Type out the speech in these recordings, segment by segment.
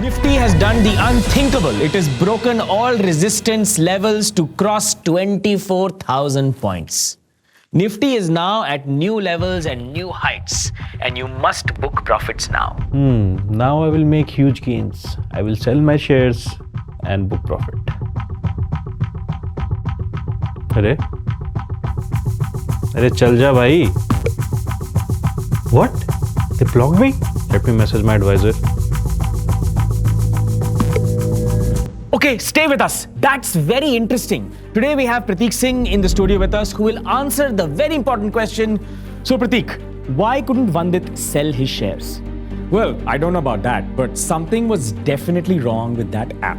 Nifty has done the unthinkable. It has broken all resistance levels to cross 24,000 points. Nifty is now at new levels and new heights, and you must book profits now. Now I will make huge gains. I will sell my shares and book profit. अरे चल जा भाई. What? They blocked me? Let me message my advisor. Okay, stay with us. That's very interesting. Today we have Prateek Singh in the studio with us who will answer the very important question. So Prateek, why couldn't Vandit sell his shares? Well, I don't know about that, but something was definitely wrong with that app.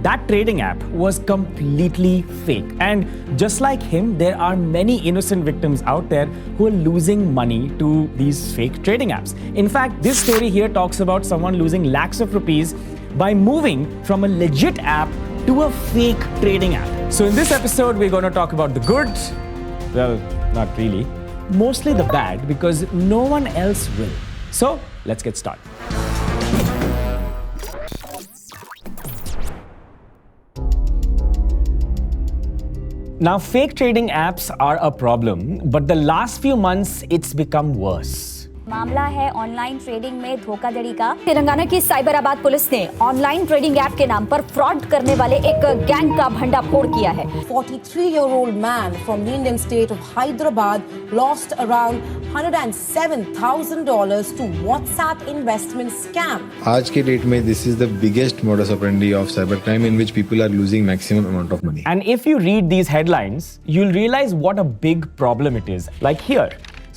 That trading app was completely fake. And just like him, there are many innocent victims out there who are losing money to these fake trading apps. In fact, this story here talks about someone losing lakhs of rupees by moving from a legit app to a fake trading app. So in this episode, we're going to talk about the good. Well, not really. Mostly the bad, because no one else will. So let's get started. Now, fake trading apps are a problem, but the last few months, it's become worse. मामला है online trading में धोखाधड़ी का। तेलंगाना की Cyberabad police ने online trading app के नाम पर फ्रॉड करने वाले एक गैंग का भंडाफोड़ किया है। 43-year-old man from the Indian state of Hyderabad lost around $107,000 to WhatsApp investment scam. आज के डेट में this is the biggest modus operandi of cybercrime in which people are losing maximum amount of money. And if you read these headlines, you'll realize what a big problem it is. Like here.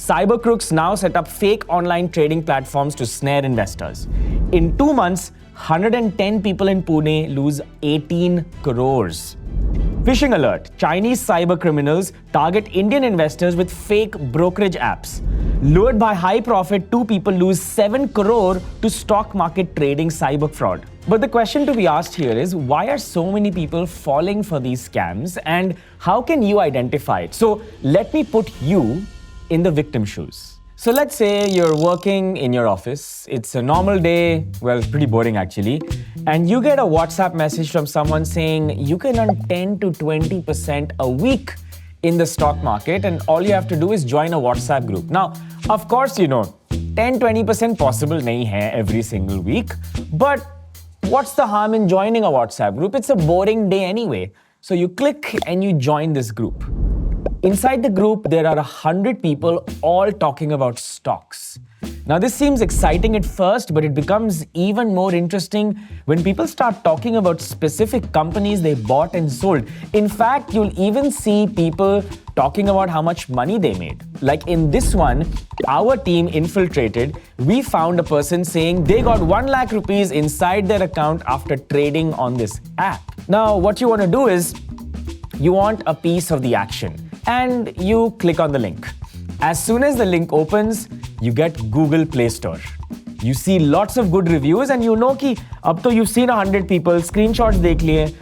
Cyber crooks now set up fake online trading platforms to snare investors. In 2 months, 110 people in Pune lose 18 crores. Phishing alert. Chinese cyber criminals target Indian investors with fake brokerage apps. Lured by high profit, 2 people lose 7 crore to stock market trading cyber fraud. But the question to be asked here is, why are so many people falling for these scams, and how can you identify it? So let me put you in the victim shoes. So let's say you're working in your office. It's a normal day, well, pretty boring actually. And you get a WhatsApp message from someone saying you can earn 10 to 20% a week in the stock market, and all you have to do is join a WhatsApp group. Now, of course, you know, 10-20% possible nahi hai every single week, but what's the harm in joining a WhatsApp group? It's a boring day anyway. So you click and you join this group. Inside the group, there are 100 people all talking about stocks. Now, this seems exciting at first, but it becomes even more interesting when people start talking about specific companies they bought and sold. In fact, you'll even see people talking about how much money they made. Like in this one, our team infiltrated. We found a person saying they got 1 lakh rupees inside their account after trading on this app. Now, what you want to do is, you want a piece of the action. And you click on the link. As soon as the link opens, you get Google Play Store. You see lots of good reviews, and you know ki ab to you've seen 100 people, screenshots dekh liye.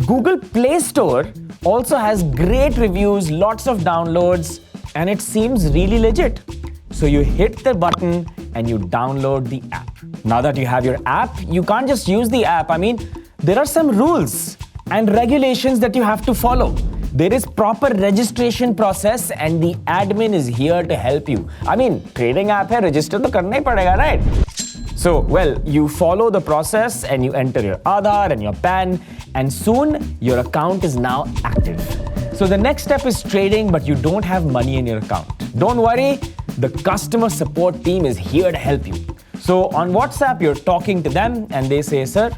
Google Play Store also has great reviews, lots of downloads, and it seems really legit. So you hit the button and you download the app. Now that you have your app, you can't just use the app. I mean, there are some rules and regulations that you have to follow. There is proper registration process, and the admin is here to help you. I mean, trading app hai, register to karna hi padega, right? So, well, you follow the process and you enter your Aadhaar and your PAN, and soon your account is now active. So the next step is trading, but you don't have money in your account. Don't worry, the customer support team is here to help you. So on WhatsApp, you're talking to them and they say, sir,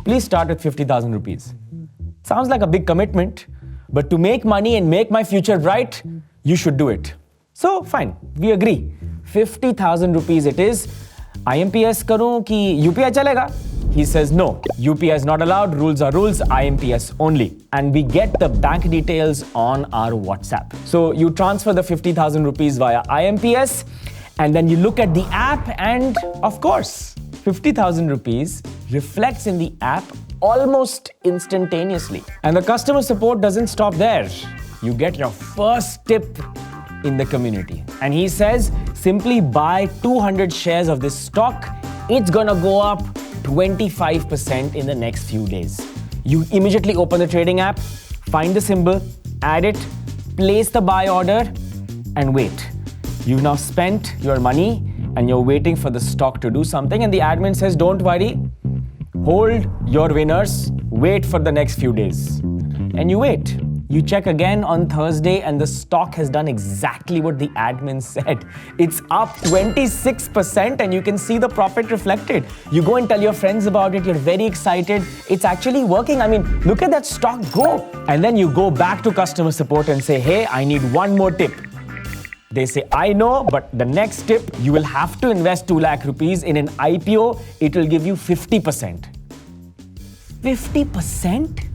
please start with 50,000 rupees. Sounds like a big commitment. But to make money and make my future bright, you should do it. So fine, we agree. 50,000 rupees it is. IMPS karu ki UPI chalega? He says no, UPI is not allowed, rules are rules, IMPS only. And we get the bank details on our WhatsApp. So you transfer the 50,000 rupees via IMPS, and then you look at the app, and of course, 50,000 rupees reflects in the app almost instantaneously. And the customer support doesn't stop there. You get your first tip in the community. And he says, simply buy 200 shares of this stock. It's gonna go up 25% in the next few days. You immediately open the trading app, find the symbol, add it, place the buy order, and wait. You've now spent your money and you're waiting for the stock to do something, and the admin says, don't worry, hold your winners, wait for the next few days. And you wait. You check again on Thursday and the stock has done exactly what the admin said. It's up 26% and you can see the profit reflected. You go and tell your friends about it, you're very excited. It's actually working. I mean, look at that stock go. And then you go back to customer support and say, hey, I need one more tip. They say, I know, but the next tip, you will have to invest 2 lakh rupees in an IPO. It will give you 50%. 50%?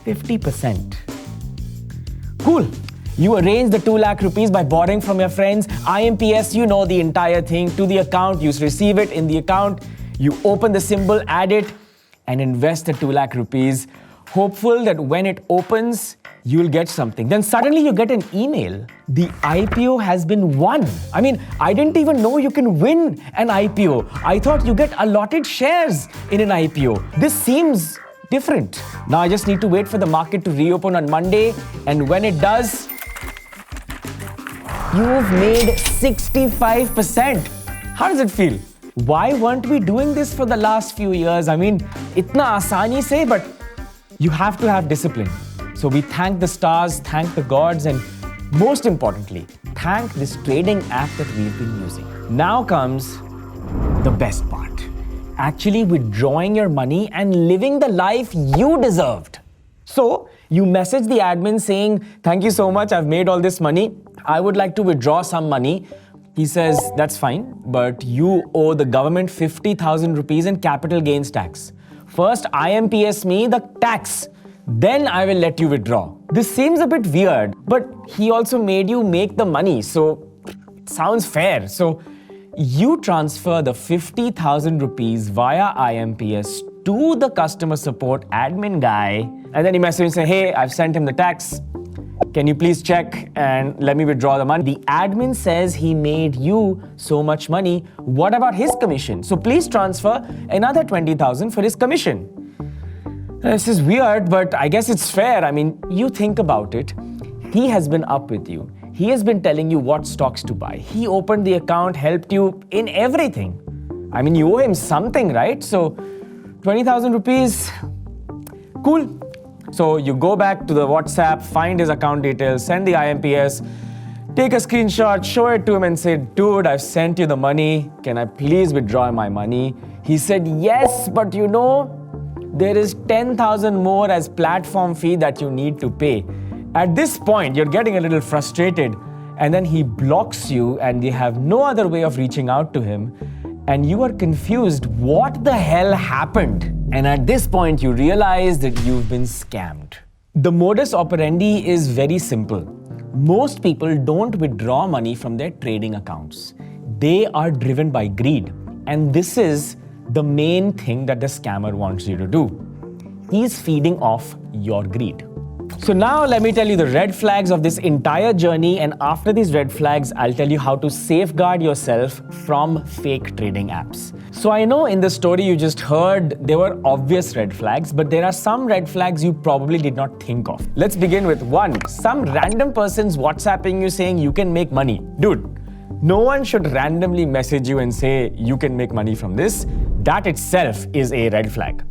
50%. Cool. You arrange the 2 lakh rupees by borrowing from your friends. IMPS, you know the entire thing, to the account. You receive it in the account. You open the symbol, add it, and invest the 2 lakh rupees, hopeful that when it opens, you'll get something. Then suddenly you get an email. The IPO has been won. I mean, I didn't even know you can win an IPO. I thought you get allotted shares in an IPO. This seems different. Now I just need to wait for the market to reopen on Monday, and when it does, you've made 65%. How does it feel? Why weren't we doing this for the last few years? I mean, itna aasani se, but you have to have discipline. So we thank the stars, thank the gods, and most importantly, thank this trading app that we've been using. Now comes the best part. Actually withdrawing your money and living the life you deserved. So you message the admin saying, thank you so much, I've made all this money. I would like to withdraw some money. He says, that's fine, but you owe the government 50,000 rupees in capital gains tax. First, IMPS me the tax. Then I will let you withdraw. This seems a bit weird, but he also made you make the money, so it sounds fair. So you transfer the 50,000 rupees via IMPS to the customer support admin guy, and then he messages and says, hey, I've sent him the tax. Can you please check and let me withdraw the money? The admin says he made you so much money. What about his commission? So please transfer another 20,000 for his commission. This is weird, but I guess it's fair. I mean, you think about it. He has been up with you. He has been telling you what stocks to buy. He opened the account, helped you in everything. I mean, you owe him something, right? So 20,000 rupees, cool. So you go back to the WhatsApp, find his account details, send the IMPS, take a screenshot, show it to him and say, dude, I've sent you the money. Can I please withdraw my money? He said, yes, but you know, there is 10,000 more as platform fee that you need to pay. At this point, you're getting a little frustrated, and then he blocks you and you have no other way of reaching out to him, and you are confused. What the hell happened? And at this point, you realize that you've been scammed. The modus operandi is very simple. Most people don't withdraw money from their trading accounts. They are driven by greed, and this is the main thing that the scammer wants you to do. He's feeding off your greed. So now let me tell you the red flags of this entire journey, and after these red flags, I'll tell you how to safeguard yourself from fake trading apps. So I know in the story you just heard, there were obvious red flags, but there are some red flags you probably did not think of. Let's begin with 1. Some random person's WhatsApping you saying you can make money. Dude, no one should randomly message you and say you can make money from this. That itself is a red flag.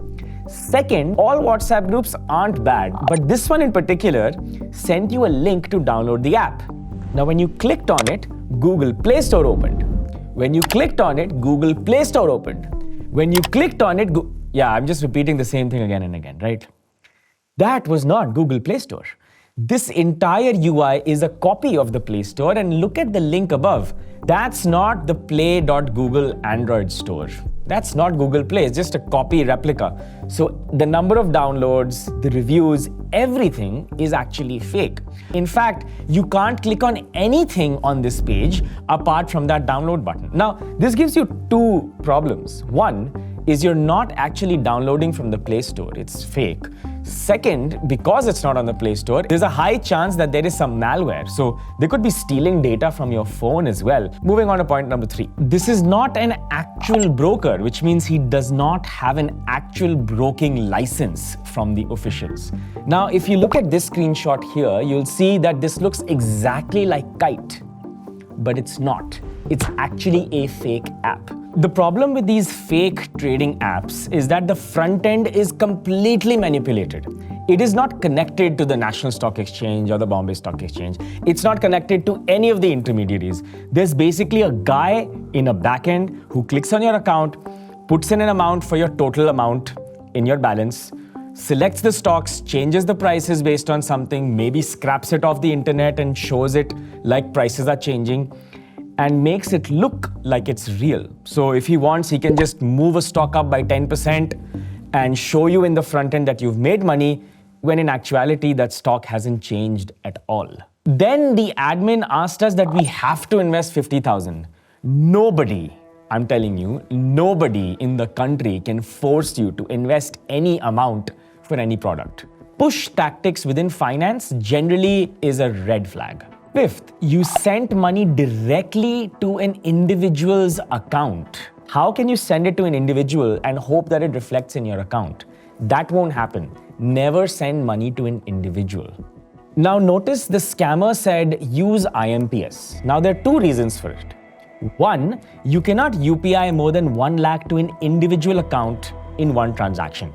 Second, all WhatsApp groups aren't bad, but this one in particular sent you a link to download the app. Now, when you clicked on it, Google Play Store opened. When you clicked on it, Google Play Store opened. When you clicked on it, yeah, I'm just repeating the same thing again and again, right? That was not Google Play Store. This entire UI is a copy of the Play Store, and look at the link above. That's not the play.google Android store. That's not Google Play, it's just a copy replica. So the number of downloads, the reviews, everything is actually fake. In fact, you can't click on anything on this page apart from that download button. Now, this gives you 2 problems. One is you're not actually downloading from the Play Store, it's fake. Second, because it's not on the Play Store, there's a high chance that there is some malware. So they could be stealing data from your phone as well. Moving on to point number 3. This is not an actual broker, which means he does not have an actual broking license from the officials. Now, if you look at this screenshot here, you'll see that this looks exactly like Kite, but it's not. It's actually a fake app. The problem with these fake trading apps is that the front end is completely manipulated. It is not connected to the National Stock Exchange or the Bombay Stock Exchange. It's not connected to any of the intermediaries. There's basically a guy in a backend who clicks on your account, puts in an amount for your total amount in your balance, selects the stocks, changes the prices based on something, maybe scraps it off the internet and shows it like prices are changing, and makes it look like it's real. So if he wants, he can just move a stock up by 10% and show you in the front end that you've made money, when in actuality that stock hasn't changed at all. Then the admin asked us that we have to invest 50,000. Nobody, I'm telling you, nobody in the country can force you to invest any amount for any product. Push tactics within finance generally is a red flag. Fifth, you sent money directly to an individual's account. How can you send it to an individual and hope that it reflects in your account? That won't happen. Never send money to an individual. Now notice the scammer said use IMPS. Now there are 2 reasons for it. One, you cannot UPI more than 1 lakh to an individual account in one transaction.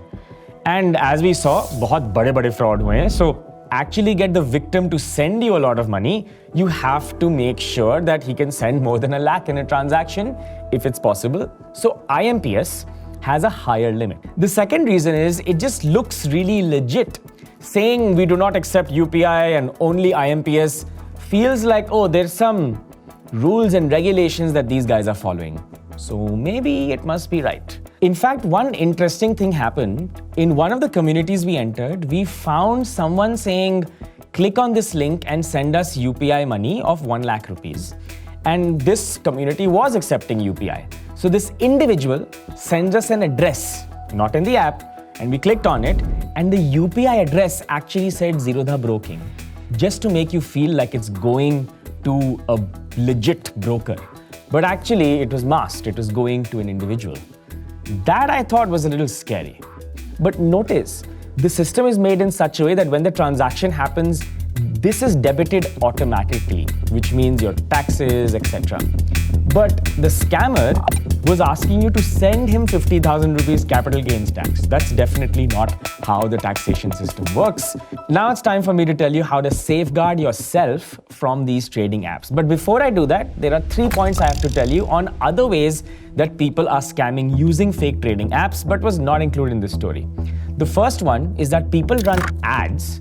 And as we saw, बहुत बड़े fraud हुए हैं. So actually get the victim to send you a lot of money, you have to make sure that he can send more than 1 lakh in a transaction if it's possible. So IMPS has a higher limit. The second reason is it just looks really legit. Saying we do not accept UPI and only IMPS feels like, oh, there's some rules and regulations that these guys are following. So maybe it must be right. In fact, one interesting thing happened. In one of the communities we entered, we found someone saying, click on this link and send us UPI money of 1 lakh rupees. And this community was accepting UPI. So this individual sends us an address, not in the app, and we clicked on it, and the UPI address actually said Zerodha Broking, just to make you feel like it's going to a legit broker. But actually, it was masked. It was going to an individual. That I thought was a little scary. But notice, the system is made in such a way that when the transaction happens, this is debited automatically, which means your taxes, etc. But the scammer was asking you to send him 50,000 rupees capital gains tax. That's definitely not how the taxation system works. Now it's time for me to tell you how to safeguard yourself from these trading apps. But before I do that, there are 3 points I have to tell you on other ways that people are scamming using fake trading apps, but was not included in this story. The first one is that people run ads,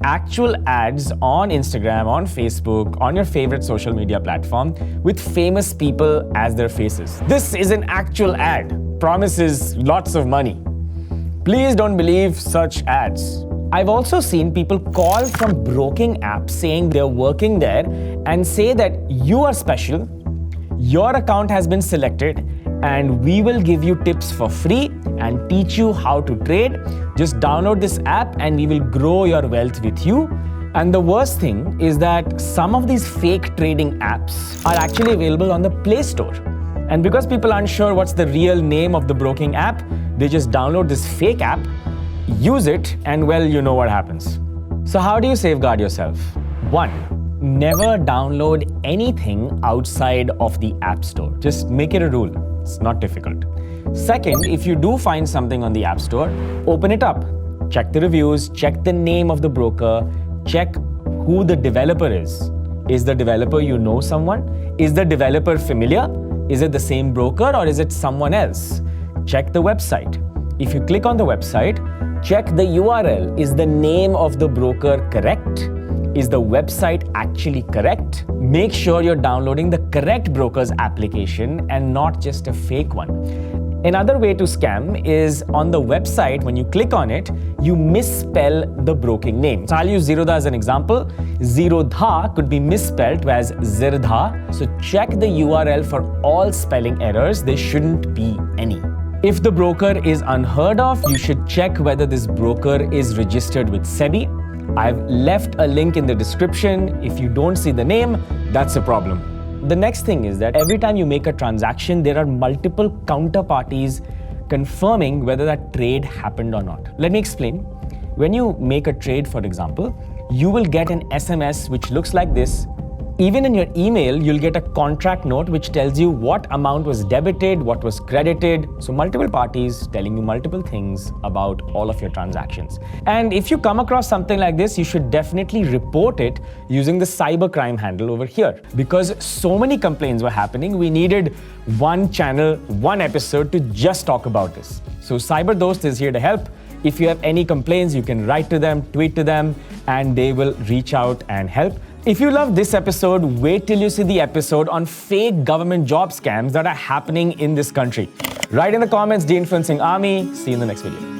actual ads on Instagram, on Facebook, on your favorite social media platform with famous people as their faces. This is an actual ad, promises lots of money. Please don't believe such ads. I've also seen people call from broking apps saying they're working there and say that you are special, your account has been selected, and we will give you tips for free and teach you how to trade. Just download this app and we will grow your wealth with you. And the worst thing is that some of these fake trading apps are actually available on the Play Store. And because people aren't sure what's the real name of the broking app, they just download this fake app, use it, and well, you know what happens. So how do you safeguard yourself? 1, never download anything outside of the App Store. Just make it a rule. It's not difficult. Second, if you do find something on the App Store, open it up. Check the reviews, check the name of the broker, check who the developer is. Is the developer you know someone? Is the developer familiar? Is it the same broker or is it someone else? Check the website. If you click on the website, check the URL. Is the name of the broker correct? Is the website actually correct? Make sure you're downloading the correct broker's application and not just a fake one. Another way to scam is on the website, when you click on it, you misspell the broking name. So I'll use Zerodha as an example. Zerodha could be misspelled as Zerodha. So check the URL for all spelling errors. There shouldn't be any. If the broker is unheard of, you should check whether this broker is registered with SEBI. I've left a link in the description. If you don't see the name, that's a problem. The next thing is that every time you make a transaction, there are multiple counterparties confirming whether that trade happened or not. Let me explain. When you make a trade, for example, you will get an SMS which looks like this. Even in your email, you'll get a contract note which tells you what amount was debited, what was credited. So multiple parties telling you multiple things about all of your transactions. And if you come across something like this, you should definitely report it using the cybercrime handle over here. Because so many complaints were happening, we needed one channel, one episode to just talk about this. So CyberDost is here to help. If you have any complaints, you can write to them, tweet to them, and they will reach out and help. If you love this episode, wait till you see the episode on fake government job scams that are happening in this country. Write in the comments, De-Influencing Army. See you in the next video.